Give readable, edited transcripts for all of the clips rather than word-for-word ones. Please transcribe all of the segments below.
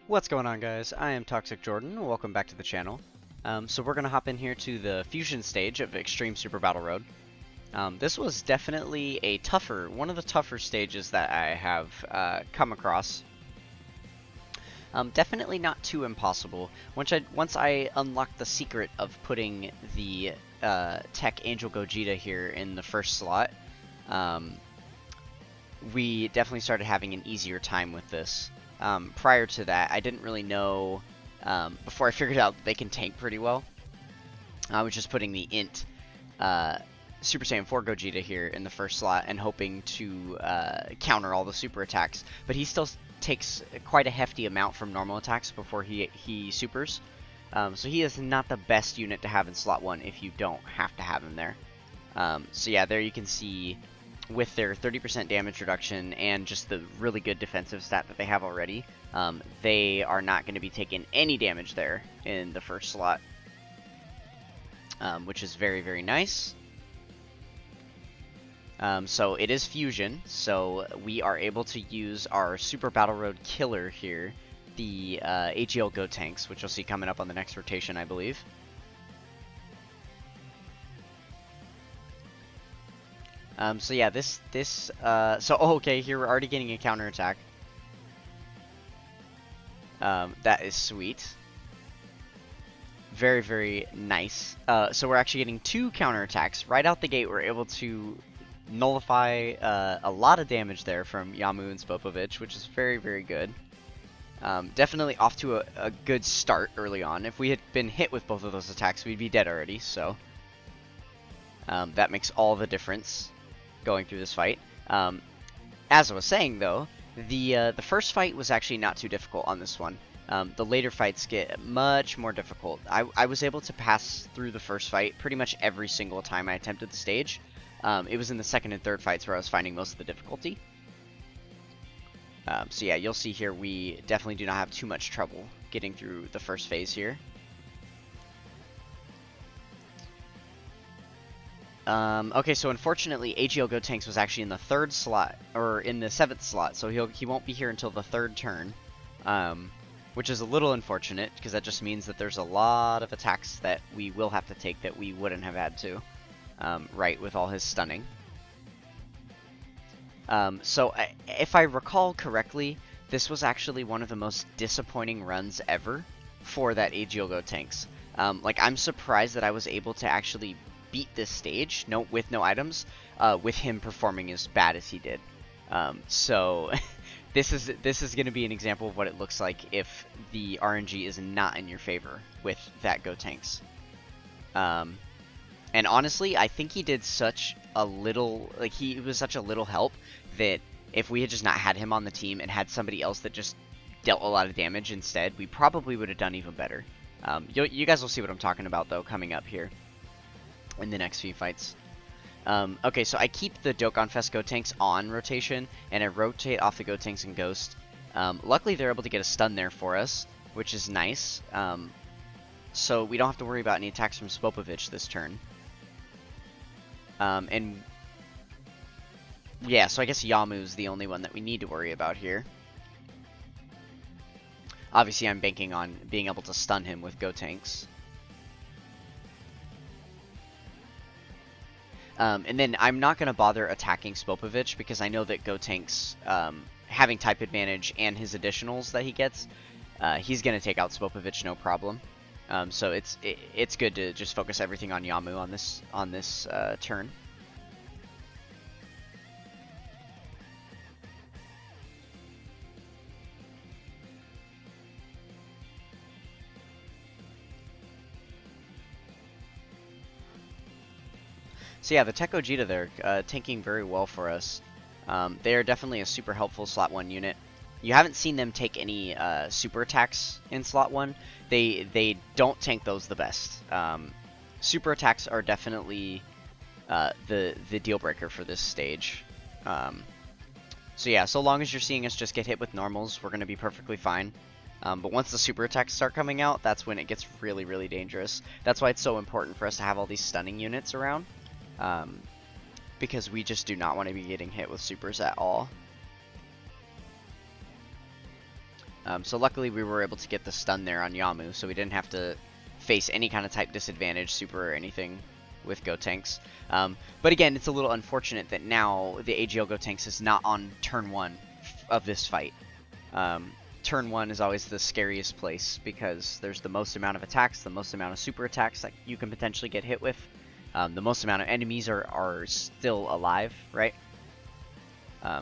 What's going on, guys? I am Toxic Jordan. Welcome back to the channel. So we're going to hop in here to the fusion stage of Extreme Super Battle Road. This was definitely one of the tougher stages that I have come across. Definitely not too impossible. Once I unlocked the secret of putting the Tech Angel Gogeta here in the first slot, we definitely started having an easier time with this. Prior to that, I didn't really know, before I figured out they can tank pretty well, I was just putting the int Super Saiyan 4 Gogeta here in the first slot and hoping to counter all the super attacks. But he still takes quite a hefty amount from normal attacks before he supers. So he is not the best unit to have in slot 1 if you don't have to have him there. So yeah, there you can see with their 30% damage reduction and just the really good defensive stat that they have already, they are not going to be taking any damage there in the first slot, which is very, very nice. So it is fusion, so we are able to use our Super Battle Road killer here, the AGL Gotenks, which you'll see coming up on the next rotation, I believe. So yeah, okay, here we're already getting a counterattack. That is sweet. Very, very nice. So we're actually getting 2 counterattacks. Right out the gate, we're able to nullify a lot of damage there from Yamu and Spopovich, which is very, very good. Definitely off to a good start early on. If we had been hit with both of those attacks, we'd be dead already, so that makes all the difference going through this fight. As I was saying, though, the first fight was actually not too difficult on this one. The later fights get much more difficult. I was able to pass through the first fight pretty much every single time I attempted the stage. It was in the second and third fights where I was finding most of the difficulty. So yeah, you'll see here we definitely do not have too much trouble getting through the first phase here. Okay, so unfortunately, AGL Gotenks was actually in the 3rd slot, or in the 7th slot, so he won't be here until the 3rd turn, which is a little unfortunate, because that just means that there's a lot of attacks that we will have to take that we wouldn't have had to, right, with all his stunning. If I recall correctly, this was actually one of the most disappointing runs ever for that AGL Gotenks. Like, I'm surprised that I was able to actually beat this stage with no items, with him performing as bad as he did. So this is going to be an example of what it looks like if the RNG is not in your favor with that Gotenks. And honestly, I think he did such a little, like, he was such a little help that if we had just not had him on the team and had somebody else that just dealt a lot of damage instead, we probably would have done even better. You guys will see what I'm talking about, though, coming up here in the next few fights. Okay, so I keep the Dokkan Fest Gotenks on rotation, and I rotate off the Gotenks and Ghost. Luckily, they're able to get a stun there for us, which is nice. So we don't have to worry about any attacks from Spopovich this turn. And yeah, so I guess Yamu's the only one that we need to worry about here. Obviously, I'm banking on being able to stun him with Gotenks. And then I'm not going to bother attacking Spopovich because I know that Gotenks, having type advantage and his additionals that he gets, he's going to take out Spopovich no problem. So it's good to just focus everything on Yamu on this turn. So yeah, the Tech Gogeta there, tanking very well for us. They are definitely a super helpful slot 1 unit. You haven't seen them take any super attacks in slot 1. They don't tank those the best. Super attacks are definitely the deal breaker for this stage. So yeah, so long as you're seeing us just get hit with normals, we're going to be perfectly fine. But once the super attacks start coming out, that's when it gets really, really dangerous. That's why it's so important for us to have all these stunning units around. Because we just do not want to be getting hit with supers at all. So luckily we were able to get the stun there on Yamu, so we didn't have to face any kind of type disadvantage, super or anything, with Gotenks. But again, it's a little unfortunate that now the AGL Gotenks is not on turn 1 of this fight. Turn 1 is always the scariest place because there's the most amount of attacks, the most amount of super attacks that you can potentially get hit with. The most amount of enemies are still alive, right?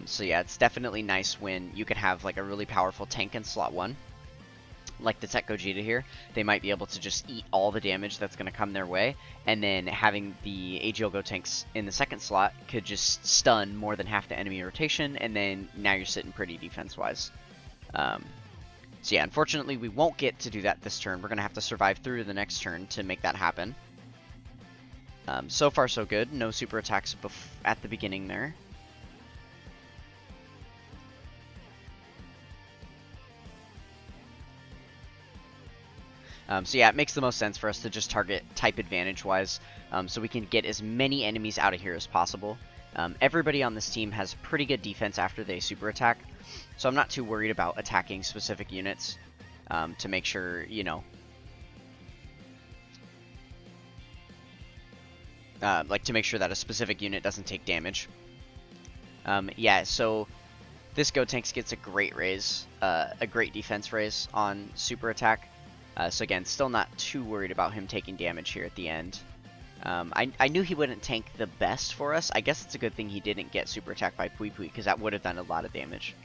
So yeah, it's definitely nice when you can have like a really powerful tank in slot 1, like the Tech Gogeta here. They might be able to just eat all the damage that's going to come their way, and then having the AGL Gotenks in the second slot could just stun more than half the enemy rotation, and then now you're sitting pretty defense-wise. So yeah, unfortunately we won't get to do that this turn. We're going to have to survive through to the next turn to make that happen. So far so good. No super attacks at the beginning there. So yeah, it makes the most sense for us to just target type advantage-wise, so we can get as many enemies out of here as possible. Everybody on this team has pretty good defense after they super attack, so I'm not too worried about attacking specific units to make sure, you know, to make sure that a specific unit doesn't take damage. Yeah, so this Gotenks gets a great raise, a great defense raise on super attack. So again, still not too worried about him taking damage here at the end. I knew he wouldn't tank the best for us. I guess it's a good thing he didn't get super attacked by Pui Pui, because that would have done a lot of damage.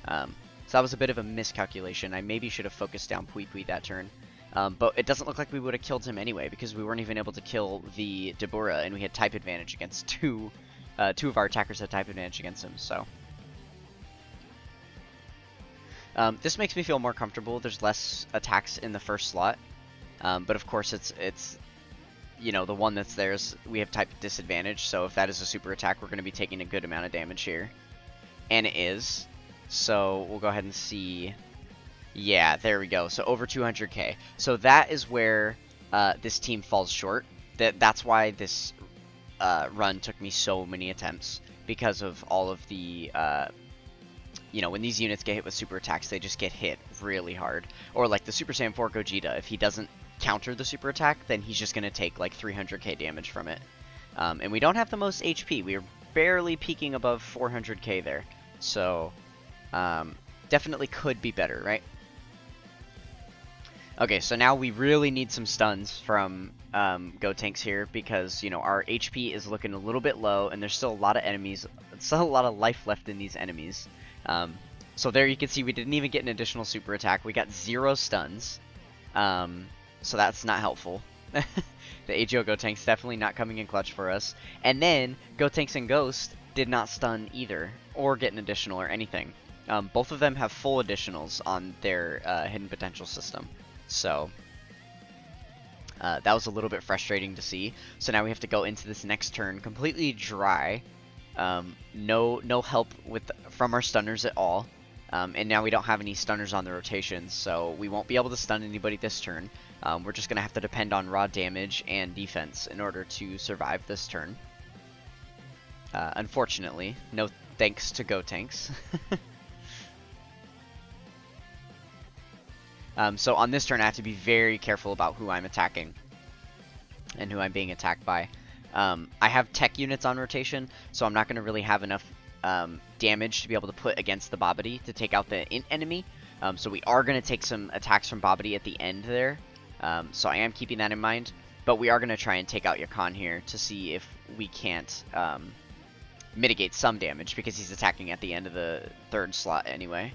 So that was a bit of a miscalculation. I maybe should have focused down Pui Pui that turn. But it doesn't look like we would have killed him anyway, because we weren't even able to kill the Dabura, and we had type advantage against two of our attackers had type advantage against him, so... this makes me feel more comfortable. There's less attacks in the first slot, but of course it's you know, the one that's there is, we have type disadvantage, so if that is a super attack, we're going to be taking a good amount of damage here. And it is, so we'll go ahead and see. Yeah, there we go. So over 200k. So that is where this team falls short. That's why this run took me so many attempts, because of all of the you know, when these units get hit with super attacks, they just get hit really hard. Or like the Super Saiyan 4 Gogeta, if he doesn't counter the super attack, then he's just going to take like 300k damage from it. And we don't have the most HP. We are barely peaking above 400k there. So, definitely could be better, right? Okay, so now we really need some stuns from Gotenks here, because, you know, our HP is looking a little bit low, and there's still a lot of enemies, still a lot of life left in these enemies. So there you can see we didn't even get an additional super attack. We got 0 stuns, so that's not helpful. The AGL Gotenks definitely not coming in clutch for us. And then Gotenks and Ghost did not stun either, or get an additional or anything. Both of them have full additionals on their hidden potential system. So that was a little bit frustrating to see. So now we have to go into this next turn completely dry. No help from our stunners at all. And now we don't have any stunners on the rotation, so we won't be able to stun anybody this turn. We're just going to have to depend on raw damage and defense in order to survive this turn. Unfortunately, no thanks to Gotenks. So on this turn, I have to be very careful about who I'm attacking and who I'm being attacked by. I have tech units on rotation, so I'm not going to really have enough damage to be able to put against the Babidi to take out the int enemy. So we are going to take some attacks from Babidi at the end there. So I am keeping that in mind. But we are going to try and take out Yakan here to see if we can't mitigate some damage, because he's attacking at the end of the third slot anyway.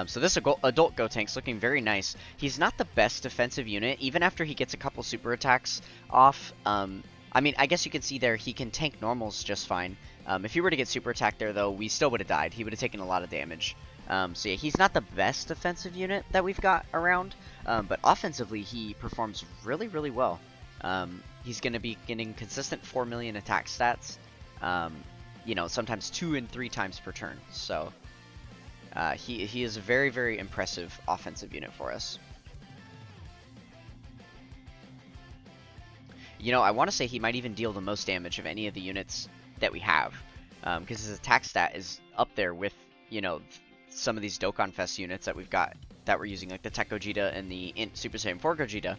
So this adult Gotenks looking very nice. He's not the best defensive unit, even after he gets a couple super attacks off. I mean, I guess you can see there he can tank normals just fine. If he were to get super attacked there, though, we still would have died. He would have taken a lot of damage. So yeah, he's not the best defensive unit that we've got around, but offensively he performs really, really well. He's going to be getting consistent 4 million attack stats, you know, sometimes 2 and 3 times per turn. So he is a very, very impressive offensive unit for us. You know, I want to say he might even deal the most damage of any of the units that we have. because his attack stat is up there with, you know, some of these Dokkan Fest units that we've got that we're using, like the Tech Gogeta and the Int Super Saiyan 4 Gogeta.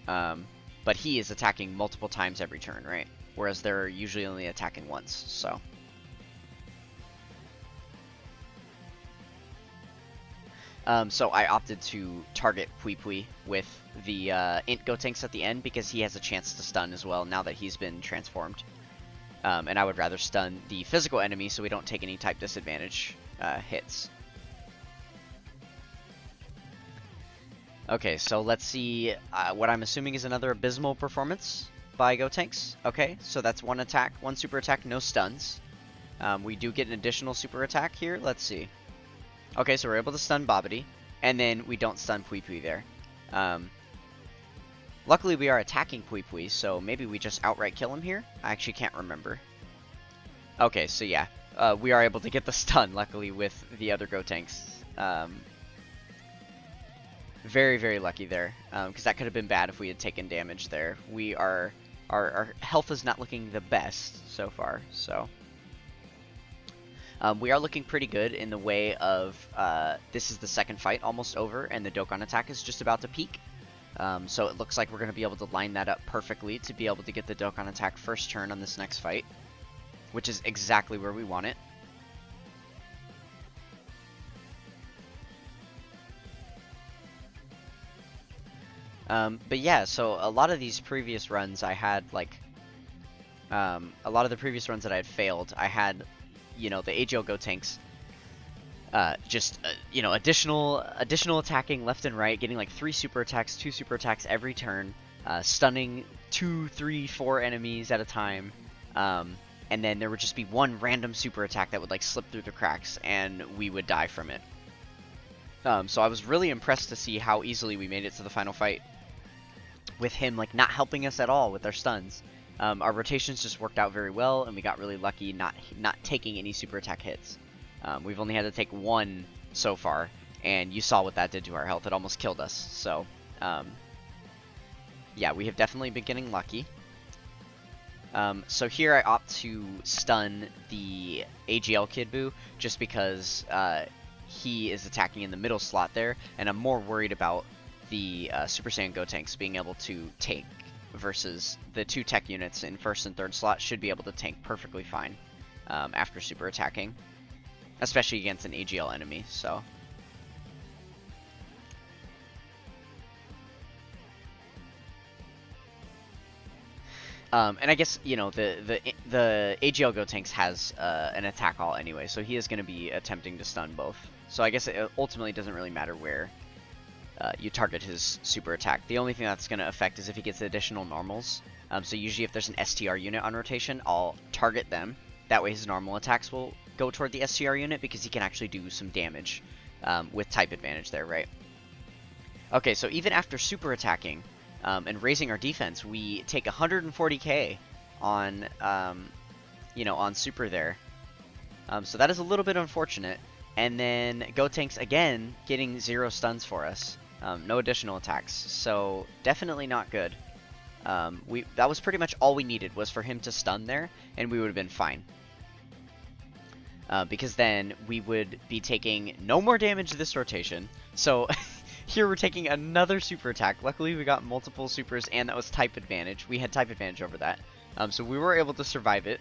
But he is attacking multiple times every turn, right? Whereas they're usually only attacking once, so. So I opted to target Pui Pui with the Int Gotenks at the end because he has a chance to stun as well now that he's been transformed. And I would rather stun the physical enemy so we don't take any type disadvantage hits. Okay, so let's see what I'm assuming is another abysmal performance by Gotenks. Okay, so that's one attack, one super attack, no stuns. We do get an additional super attack here. Let's see. Okay, so we're able to stun Babidi, and then we don't stun Pui Pui there. Luckily, we are attacking Pui Pui, so maybe we just outright kill him here? I actually can't remember. Okay, so yeah, we are able to get the stun, luckily, with the other Gotenks. Very, very lucky there, because that could have been bad if we had taken damage there. Our health is not looking the best so far, so... we are looking pretty good in the way of, this is the second fight almost over, and the Dokkan attack is just about to peak. So it looks like we're going to be able to line that up perfectly to be able to get the Dokkan attack first turn on this next fight, which is exactly where we want it. But yeah, so a lot of these previous runs I had, like, a lot of the previous runs that I had failed, I had, you know, the AGL Gotenks, you know, additional attacking left and right, getting like 3 super attacks, 2 super attacks every turn, stunning 2, 3, 4 enemies at a time, and then there would just be one random super attack that would like slip through the cracks, and we would die from it. So I was really impressed to see how easily we made it to the final fight, with him like not helping us at all with our stuns. Our rotations just worked out very well, and we got really lucky not taking any super attack hits. We've only had to take one so far, and you saw what that did to our health. It almost killed us. So, yeah, we have definitely been getting lucky. So here I opt to stun the AGL Kid Buu, just because he is attacking in the middle slot there, and I'm more worried about the Super Saiyan Gotenks being able to tank versus the 2 tech units in first and third slot should be able to tank perfectly fine after super attacking, especially against an AGL enemy. So and I guess, you know, the AGL Gotenks has an attack all anyway, so he is going to be attempting to stun both. So I guess it ultimately doesn't really matter where you target his super attack. The only thing that's going to affect is if he gets additional normals. So usually if there's an STR unit on rotation, I'll target them. That way his normal attacks will go toward the STR unit because he can actually do some damage with type advantage there, right? Okay, so even after super attacking and raising our defense, we take 140k on, you know, on super there. So that is a little bit unfortunate. And then Gotenks again getting 0 stuns for us. No additional attacks, so definitely not good. That was pretty much all we needed, was for him to stun there, and we would have been fine. Because then we would be taking no more damage this rotation. So here we're taking another super attack. Luckily we got multiple supers, and that was type advantage. We had type advantage over that. So we were able to survive it.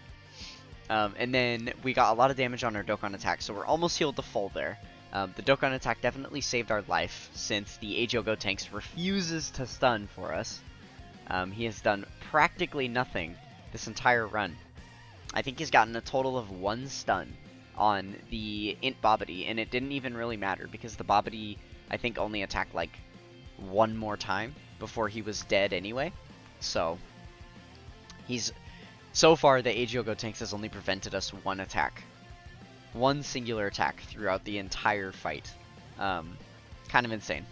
And then we got a lot of damage on our Dokkan attack, so we're almost healed to full there. The Dokkan attack definitely saved our life, since the AGL Gotenks refuses to stun for us. He has done practically nothing this entire run. I think he's gotten a total of 1 stun on the Int Babidi, and it didn't even really matter, because the Babidi, I think, only attacked like 1 more time before he was dead anyway. So, so far, the AGL Gotenks has only prevented us 1 attack. 1 singular attack throughout the entire fight. Kind of insane.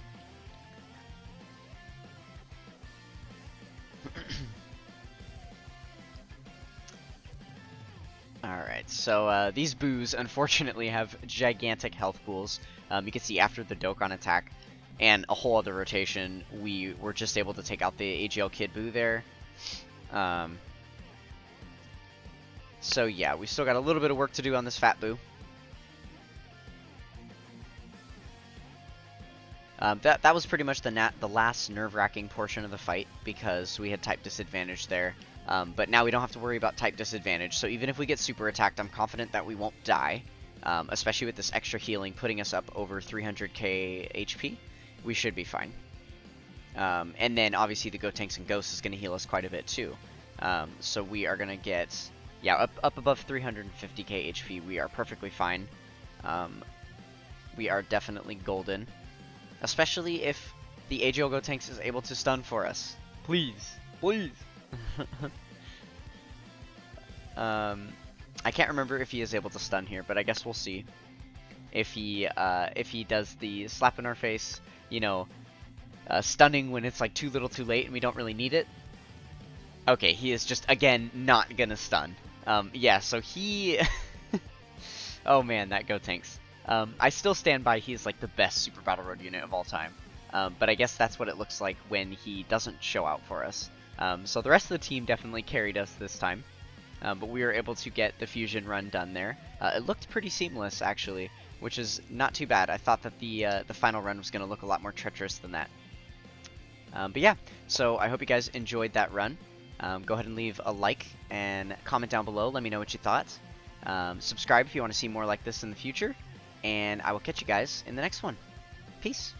Alright, so these Boos unfortunately have gigantic health pools. You can see after the Dokkan attack and a whole other rotation, we were just able to take out the AGL Kid Buu there. So yeah, we still got a little bit of work to do on this Fat Boo. That was pretty much the last nerve-wracking portion of the fight, because we had type disadvantage there. But now we don't have to worry about type disadvantage, so even if we get super attacked, I'm confident that we won't die. Especially with this extra healing putting us up over 300k HP, we should be fine. And then obviously the Gotenks and Ghosts is going to heal us quite a bit too. So we are going to get, yeah, up above 350k HP. We are perfectly fine. We are definitely golden. Especially if the AGL Gotenks is able to stun for us. Please. Please. I can't remember if he is able to stun here, but I guess we'll see. If he does the slap in our face, you know, stunning when it's like too little too late and we don't really need it. Okay, he is just, again, not gonna stun. Yeah, so he... Oh man, that Gotenks. I still stand by he is like the best Super Battle Road unit of all time. But I guess that's what it looks like when he doesn't show out for us. So the rest of the team definitely carried us this time. But we were able to get the fusion run done there. It looked pretty seamless, actually, which is not too bad. I thought that the final run was going to look a lot more treacherous than that. But yeah, so I hope you guys enjoyed that run. Go ahead and leave a like and comment down below. Let me know what you thought. Subscribe if you want to see more like this in the future. And I will catch you guys in the next one. Peace.